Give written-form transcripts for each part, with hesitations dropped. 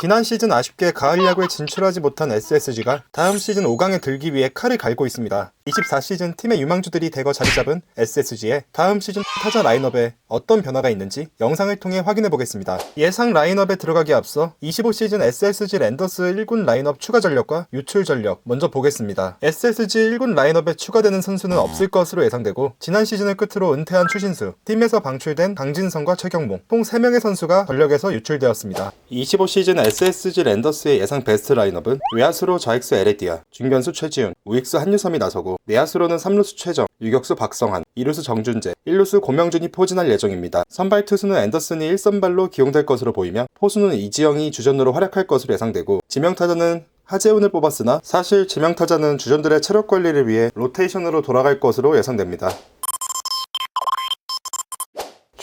지난 시즌 아쉽게 가을 야구에 진출하지 못한 SSG가 다음 시즌 5강에 들기 위해 칼을 갈고 있습니다. 24시즌 팀의 유망주들이 대거 자리 잡은 SSG의 다음 시즌 타자 라인업에 어떤 변화가 있는지 영상을 통해 확인해 보겠습니다. 예상 라인업에 들어가기에 앞서 25시즌 SSG 랜더스 1군 라인업 추가 전력과 유출 전력 먼저 보겠습니다. SSG 1군 라인업에 추가되는 선수는 없을 것으로 예상되고, 지난 시즌을 끝으로 은퇴한 추신수, 팀에서 방출된 강진성과 최경몽 총 3명의 선수가 전력에서 유출되었습니다. 25시즌 SSG 랜더스의 예상 베스트 라인업은 외야수로 좌익수 에레디아, 중견수 최지훈, 우익수 한유섬이 나서고, 내야수로는 3루수 최정, 유격수 박성환, 2루수 정준재, 1루수 고명준이 포진할 예정입니다. 선발 투수는 앤더슨이 1선발로 기용될 것으로 보이며, 포수는 이지영이 주전으로 활약할 것으로 예상되고, 지명타자는 하재훈을 뽑았으나 사실 지명타자는 주전들의 체력 관리를 위해 로테이션으로 돌아갈 것으로 예상됩니다.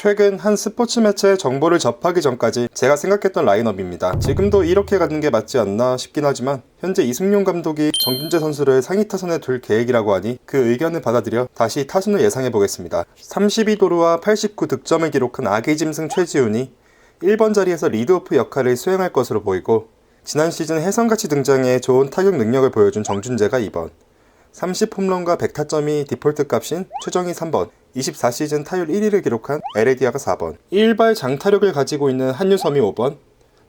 최근 한 스포츠 매체의 정보를 접하기 전까지 제가 생각했던 라인업입니다. 지금도 이렇게 가는 게 맞지 않나 싶긴 하지만, 현재 이승용 감독이 정준재 선수를 상위 타선에 둘 계획이라고 하니 그 의견을 받아들여 다시 타순을 예상해보겠습니다. 32도루와 89득점을 기록한 아기짐승 최지훈이 1번 자리에서 리드오프 역할을 수행할 것으로 보이고, 지난 시즌 혜성같이 등장해 좋은 타격 능력을 보여준 정준재가 2번, 30홈런과 100타점이 디폴트 값인 최정이 3번, 24시즌 타율 1위를 기록한 에레디아가 4번, 1발 장타력을 가지고 있는 한유섬이 5번,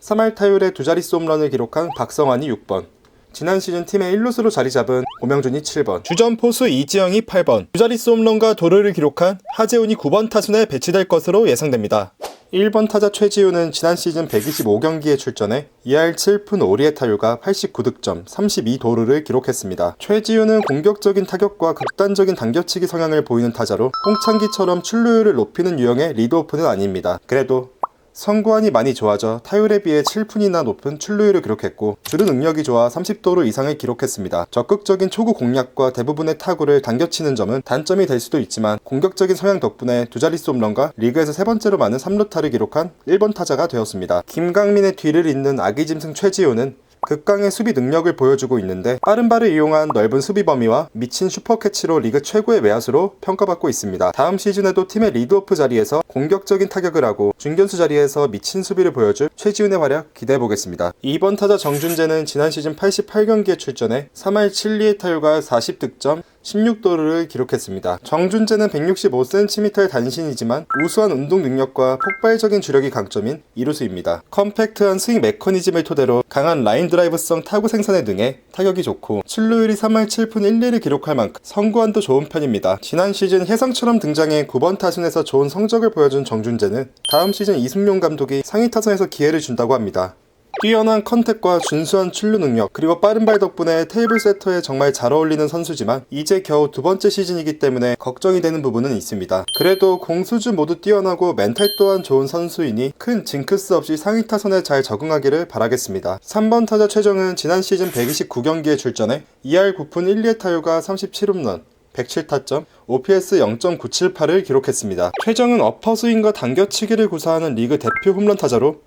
3할 타율에 두 자릿수 홈런을 기록한 박성환이 6번, 지난 시즌 팀의 1루수로 자리 잡은 고명준이 7번, 주전 포수 이지영이 8번, 두 자릿수 홈런과 도루를 기록한 하재훈이 9번 타순에 배치될 것으로 예상됩니다. 1번 타자 최지훈은 지난 시즌 125경기에 출전해 2할 7푼 5리의 타율과 89득점, 32도루를 기록했습니다. 최지훈은 공격적인 타격과 극단적인 당겨치기 성향을 보이는 타자로 홍창기처럼 출루율을 높이는 유형의 리드오프는 아닙니다. 그래도 선구안이 많이 좋아져 타율에 비해 7푼이나 높은 출루율을 기록했고, 주루 능력이 좋아 30도루 이상을 기록했습니다. 적극적인 초구 공략과 대부분의 타구를 당겨치는 점은 단점이 될 수도 있지만, 공격적인 성향 덕분에 두 자릿수 홈런과 리그에서 세 번째로 많은 3루타를 기록한 1번 타자가 되었습니다. 김강민의 뒤를 잇는 아기짐승 최지훈은 극강의 수비 능력을 보여주고 있는데, 빠른 발을 이용한 넓은 수비 범위와 미친 슈퍼캐치로 리그 최고의 외야수로 평가받고 있습니다. 다음 시즌에도 팀의 리드오프 자리에서 공격적인 타격을 하고 중견수 자리에서 미친 수비를 보여줄 최지훈의 활약 기대해보겠습니다. 2번 타자 정준재는 지난 시즌 88경기에 출전해 3할 7리의 타율과 40득점, 16도루를 기록했습니다. 정준재는 165cm의 단신이지만 우수한 운동 능력과 폭발적인 주력이 강점인 2루수입니다. 컴팩트한 스윙 메커니즘을 토대로 강한 라인 드라이브성 타구 생산에 능해 타격이 좋고, 출루율이 3할 7푼 1리를 기록할 만큼 선구안도 좋은 편입니다. 지난 시즌 혜성처럼 등장해 9번 타순에서 좋은 성적을 보여준 정준재는 다음 시즌 이승용 감독이 상위 타선에서 기회를 준다고 합니다. 뛰어난 컨택과 준수한 출루 능력, 그리고 빠른 발 덕분에 테이블 세터에 정말 잘 어울리는 선수지만, 이제 겨우 두 번째 시즌이기 때문에 걱정이 되는 부분은 있습니다. 그래도 공수주 모두 뛰어나고 멘탈 또한 좋은 선수이니 큰 징크스 없이 상위 타선에 잘 적응하기를 바라겠습니다. 3번 타자 최정은 지난 시즌 129경기에 출전해 2할 9푼 1리의 타율과 37홈런, 107타점, OPS 0.978을 기록했습니다. 최정은 어퍼스윙과 당겨치기를 구사하는 리그 대표 홈런 타자로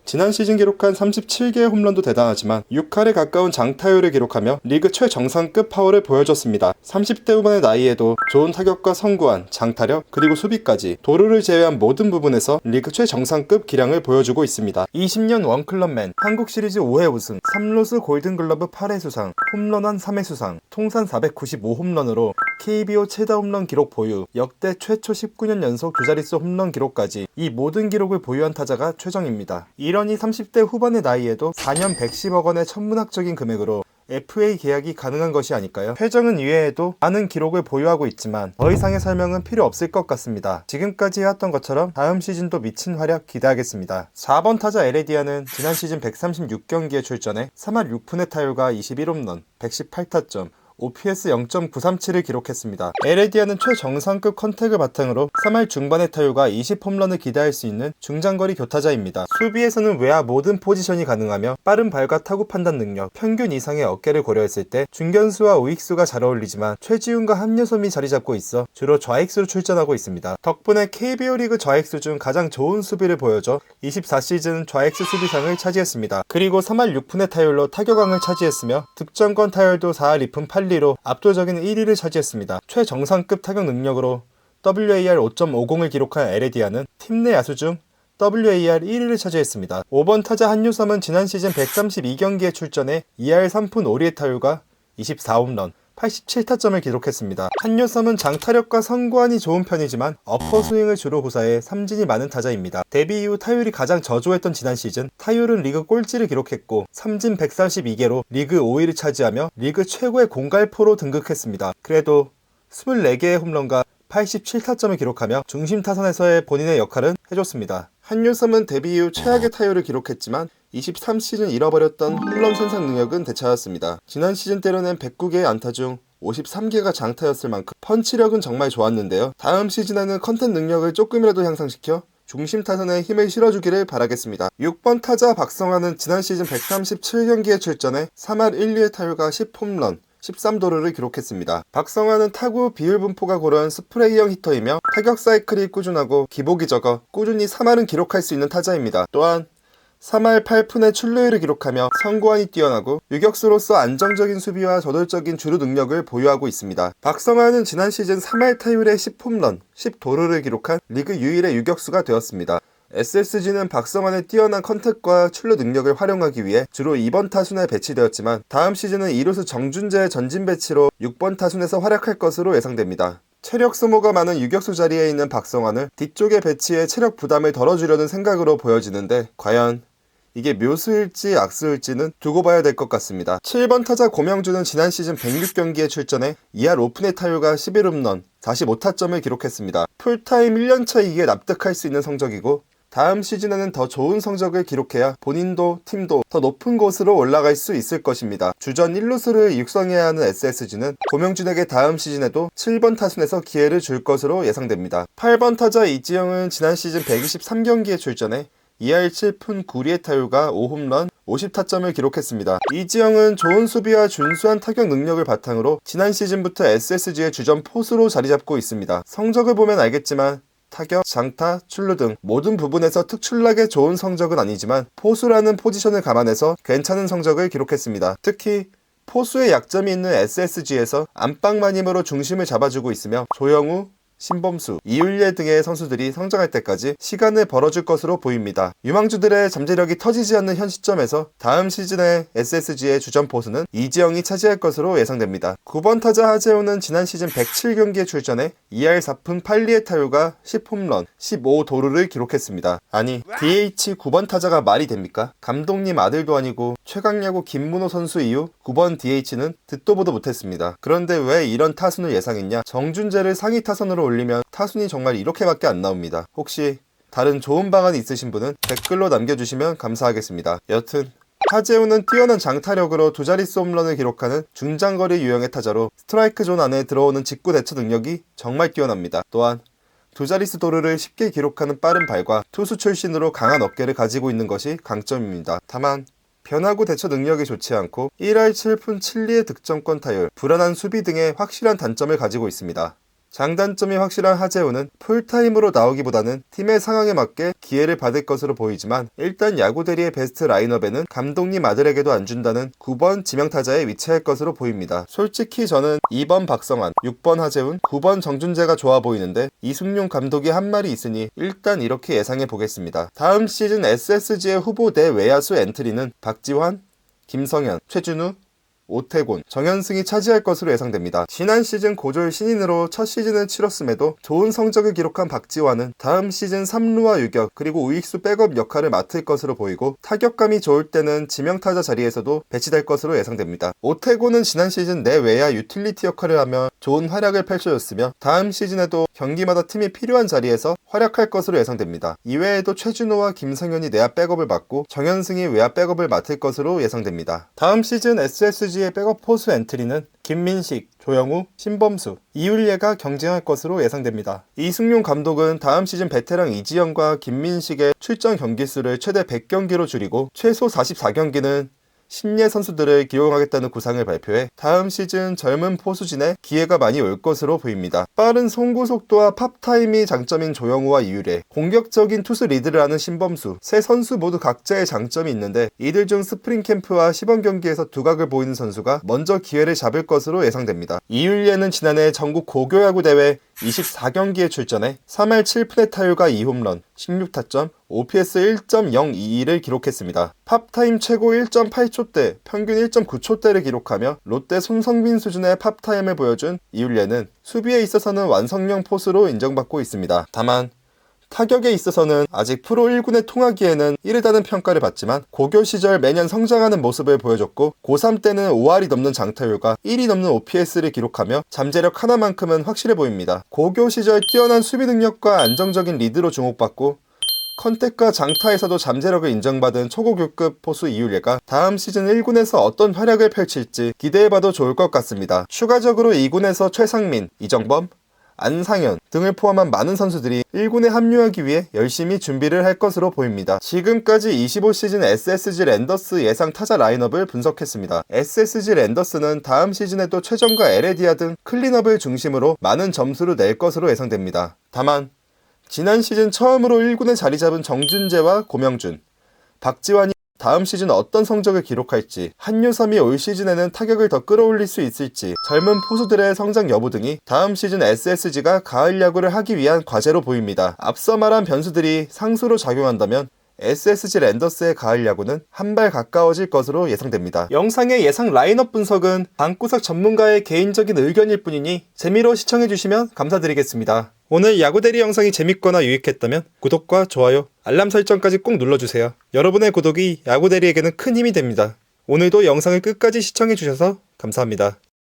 지난 시즌 기록한 37개의 홈런도 대단하지만 6할에 가까운 장타율을 기록하며 리그 최정상급 파워를 보여줬습니다. 30대 후반의 나이에도 좋은 타격과 선구안, 장타력, 그리고 수비까지 도루를 제외한 모든 부분에서 리그 최정상급 기량을 보여주고 있습니다. 20년 원클럽맨, 한국 시리즈 5회 우승, 3루수 골든글러브 8회 수상, 홈런왕 3회 수상, 통산 495홈런으로 KBO 최다 홈런 기록 보유, 역대 최초 19년 연속 두 자릿수 홈런 기록까지 이 모든 기록을 보유한 타자가 최정입니다. 이러니 30대 후반의 나이에도 4년 110억 원의 천문학적인 금액으로 FA 계약이 가능한 것이 아닐까요? 최정은 이외에도 많은 기록을 보유하고 있지만 더 이상의 설명은 필요 없을 것 같습니다. 지금까지 해왔던 것처럼 다음 시즌도 미친 활약 기대하겠습니다. 4번 타자 에레디아는 지난 시즌 136경기에 출전해 3할 6푼의 타율과 21홈런, 118타점, OPS 0.937을 기록했습니다. 에레디아는 최정상급 컨택을 바탕으로 3할 중반의 타율과 20홈런을 기대할 수 있는 중장거리 교타자입니다. 수비에서는 외야 모든 포지션이 가능하며 빠른 발과 타구 판단 능력, 평균 이상의 어깨를 고려했을 때 중견수와 우익수가 잘 어울리지만 최지훈과 한유섬이 자리 잡고 있어 주로 좌익수로 출전하고 있습니다. 덕분에 KBO 리그 좌익수 중 가장 좋은 수비를 보여줘 24시즌 좌익수 수비상을 차지했습니다. 그리고 3할 6푼의 타율로 타격왕을 차지했으며 득점권 타율도 4할 2푼 8리 로 압도적인 1위를 차지했습니다. 최정상급 타격 능력으로 WAR 5.50을 기록한 에레디아는 팀 내 야수 중 WAR 1위를 차지했습니다. 5번 타자 한유섬은 지난 시즌 132경기에 출전해 2할 3푼 5리의 타율과 24홈런, 87타점을 기록했습니다. 한유섬은 장타력과 선구안이 좋은 편이지만 어퍼스윙을 주로 구사해 삼진이 많은 타자입니다. 데뷔 이후 타율이 가장 저조했던 지난 시즌 타율은 리그 꼴찌를 기록했고 삼진 142개로 리그 5위를 차지하며 리그 최고의 공갈포로 등극했습니다. 그래도 24개의 홈런과 87타점을 기록하며 중심 타선에서의 본인의 역할은 해줬습니다. 한유섬은 데뷔 이후 최악의 타율을 기록했지만 23시즌 잃어버렸던 홈런 생산 능력은 되찾았습니다. 지난 시즌 때려낸 109개의 안타 중 53개가 장타였을 만큼 펀치력은 정말 좋았는데요. 다음 시즌에는 컨택 능력을 조금이라도 향상시켜 중심 타선에 힘을 실어주기를 바라겠습니다. 6번 타자 박성환은 지난 시즌 137경기에 출전해 3할 1리의 타율과 10홈런, 13도루를 기록했습니다. 박성환은 타구 비율 분포가 고른 스프레이형 히터이며 타격 사이클이 꾸준하고 기복이 적어 꾸준히 3할은 기록할 수 있는 타자입니다. 또한 3할 8푼의 출루율을 기록하며 선구안이 뛰어나고 유격수로서 안정적인 수비와 저돌적인 주루 능력을 보유하고 있습니다. 박성환은 지난 시즌 3할 타율에 10홈런, 10도루를 기록한 리그 유일의 유격수가 되었습니다. SSG는 박성환의 뛰어난 컨택과 출루 능력을 활용하기 위해 주로 2번 타순에 배치되었지만 다음 시즌은 2루수 정준재의 전진 배치로 6번 타순에서 활약할 것으로 예상됩니다. 체력 소모가 많은 유격수 자리에 있는 박성환을 뒤쪽에 배치해 체력 부담을 덜어주려는 생각으로 보여지는데 과연 이게 묘수일지 악수일지는 두고 봐야 될 것 같습니다. 7번 타자 고명준은 지난 시즌 106경기에 출전해 2할 5푼의 타율과 11홈런, 45타점을 기록했습니다. 풀타임 1년차이기에 납득할 수 있는 성적이고 다음 시즌에는 더 좋은 성적을 기록해야 본인도 팀도 더 높은 곳으로 올라갈 수 있을 것입니다. 주전 1루수를 육성해야 하는 SSG는 고명준에게 다음 시즌에도 7번 타순에서 기회를 줄 것으로 예상됩니다. 8번 타자 이지영은 지난 시즌 123경기에 출전해 2할 7푼 9리의 타율과 5홈런, 50타점을 기록했습니다. 이지영은 좋은 수비와 준수한 타격 능력을 바탕으로 지난 시즌부터 SSG의 주전 포수로 자리잡고 있습니다. 성적을 보면 알겠지만 타격, 장타, 출루 등 모든 부분에서 특출나게 좋은 성적은 아니지만 포수라는 포지션을 감안해서 괜찮은 성적을 기록했습니다. 특히 포수의 약점이 있는 SSG에서 안방만 힘으로 중심을 잡아주고 있으며 조영우, 신범수, 이윤례 등의 선수들이 성장할 때까지 시간을 벌어줄 것으로 보입니다. 유망주들의 잠재력이 터지지 않는 현 시점에서 다음 시즌의 SSG의 주전 포수는 이지영이 차지할 것으로 예상됩니다. 9번 타자 하재호는 지난 시즌 107경기에 출전해 2할 4푼 8리의 타율과 10홈런, 15도루를 기록했습니다. 아니, DH 9번 타자가 말이 됩니까? 감독님 아들도 아니고 최강야구 김문호 선수 이후 9번 DH는 듣도 보도 못했습니다. 그런데 왜 이런 타순을 예상했냐? 정준재를 상위 타선으로 올리면 타순이 정말 이렇게밖에 안 나옵니다. 혹시 다른 좋은 방안이 있으신 분은 댓글로 남겨주시면 감사하겠습니다. 여튼 하재우는 뛰어난 장타력으로 두 자릿수 홈런을 기록하는 중장거리 유형의 타자로 스트라이크 존 안에 들어오는 직구 대처 능력이 정말 뛰어납니다. 또한 두 자릿수 도루를 쉽게 기록하는 빠른 발과 투수 출신으로 강한 어깨를 가지고 있는 것이 강점입니다. 다만 변화구 대처 능력이 좋지 않고 1할 7푼 7리의 득점권 타율, 불안한 수비 등의 확실한 단점을 가지고 있습니다. 장단점이 확실한 하재우는 풀타임으로 나오기보다는 팀의 상황에 맞게 기회를 받을 것으로 보이지만 일단 야구 대리의 베스트 라인업에는 감독님 아들에게도 안 준다는 9번 지명타자에 위치할 것으로 보입니다. 솔직히 저는 2번 박성환, 6번 하재훈, 9번 정준재가 좋아 보이는데 이승용 감독이 한 말이 있으니 일단 이렇게 예상해 보겠습니다. 다음 시즌 SSG의 후보 내 외야수 엔트리는 박지환, 김성현, 최준우, 오태곤, 정현승이 차지할 것으로 예상됩니다. 지난 시즌 고졸 신인으로 첫 시즌을 치렀음에도 좋은 성적을 기록한 박지환은 다음 시즌 3루와 유격 그리고 우익수 백업 역할을 맡을 것으로 보이고 타격감이 좋을 때는 지명타자 자리에서도 배치될 것으로 예상됩니다. 오태곤은 지난 시즌 내외야 유틸리티 역할을 하며 좋은 활약을 펼쳐줬으며 다음 시즌에도 경기마다 팀이 필요한 자리에서 활약할 것으로 예상됩니다. 이외에도 최준호와 김성현이 내야 백업을 맡고 정현승이 외야 백업을 맡을 것으로 예상됩니다. 다음 시즌 SSG의 백업 포수 엔트리는 김민식, 조영우, 신범수, 이윤례가 경쟁할 것으로 예상됩니다. 이승용 감독은 다음 시즌 베테랑 이지영과 김민식의 출전 경기수를 최대 100경기로 줄이고 최소 44경기는 신예 선수들을 기용하겠다는 구상을 발표해 다음 시즌 젊은 포수진에 기회가 많이 올 것으로 보입니다. 빠른 송구 속도와 팝타임이 장점인 조영우와 이유래, 공격적인 투수 리드를 하는 신범수, 세 선수 모두 각자의 장점이 있는데 이들 중 스프링 캠프와 시범 경기에서 두각을 보이는 선수가 먼저 기회를 잡을 것으로 예상됩니다. 이윤례는 지난해 전국 고교야구 대회 24경기에 출전해 3할 7푼의 타율과 2홈런, 16타점, OPS 1.022를 기록했습니다. 팝타임 최고 1.8초대, 평균 1.9초대를 기록하며 롯데 손성빈 수준의 팝타임을 보여준 이울레는 수비에 있어서는 완성형 포수로 인정받고 있습니다. 다만 타격에 있어서는 아직 프로 1군에 통하기에는 이르다는 평가를 받지만 고교 시절 매년 성장하는 모습을 보여줬고 고3 때는 5할이 넘는 장타율과 1이 넘는 OPS를 기록하며 잠재력 하나만큼은 확실해 보입니다. 고교 시절 뛰어난 수비 능력과 안정적인 리드로 주목받고 컨택과 장타에서도 잠재력을 인정받은 초고교급 포수 이울레가 다음 시즌 1군에서 어떤 활약을 펼칠지 기대해봐도 좋을 것 같습니다. 추가적으로 2군에서 최상민, 이정범, 안상현 등을 포함한 많은 선수들이 1군에 합류하기 위해 열심히 준비를 할 것으로 보입니다. 지금까지 25시즌 SSG 랜더스 예상 타자 라인업을 분석했습니다. SSG 랜더스는 다음 시즌에도 최정과 에레디아 등 클린업을 중심으로 많은 점수를 낼 것으로 예상됩니다. 다만 지난 시즌 처음으로 1군에 자리 잡은 정준재와 고명준, 박지환이 다음 시즌 어떤 성적을 기록할지, 한유섬이 올 시즌에는 타격을 더 끌어올릴 수 있을지, 젊은 포수들의 성장 여부 등이 다음 시즌 SSG가 가을 야구를 하기 위한 과제로 보입니다. 앞서 말한 변수들이 상수로 작용한다면 SSG 랜더스의 가을 야구는 한 발 가까워질 것으로 예상됩니다. 영상의 예상 라인업 분석은 방구석 전문가의 개인적인 의견일 뿐이니 재미로 시청해주시면 감사드리겠습니다. 오늘 야구대리 영상이 재밌거나 유익했다면 구독과 좋아요, 알람 설정까지 꼭 눌러주세요. 여러분의 구독이 야구대리에게는 큰 힘이 됩니다. 오늘도 영상을 끝까지 시청해주셔서 감사합니다.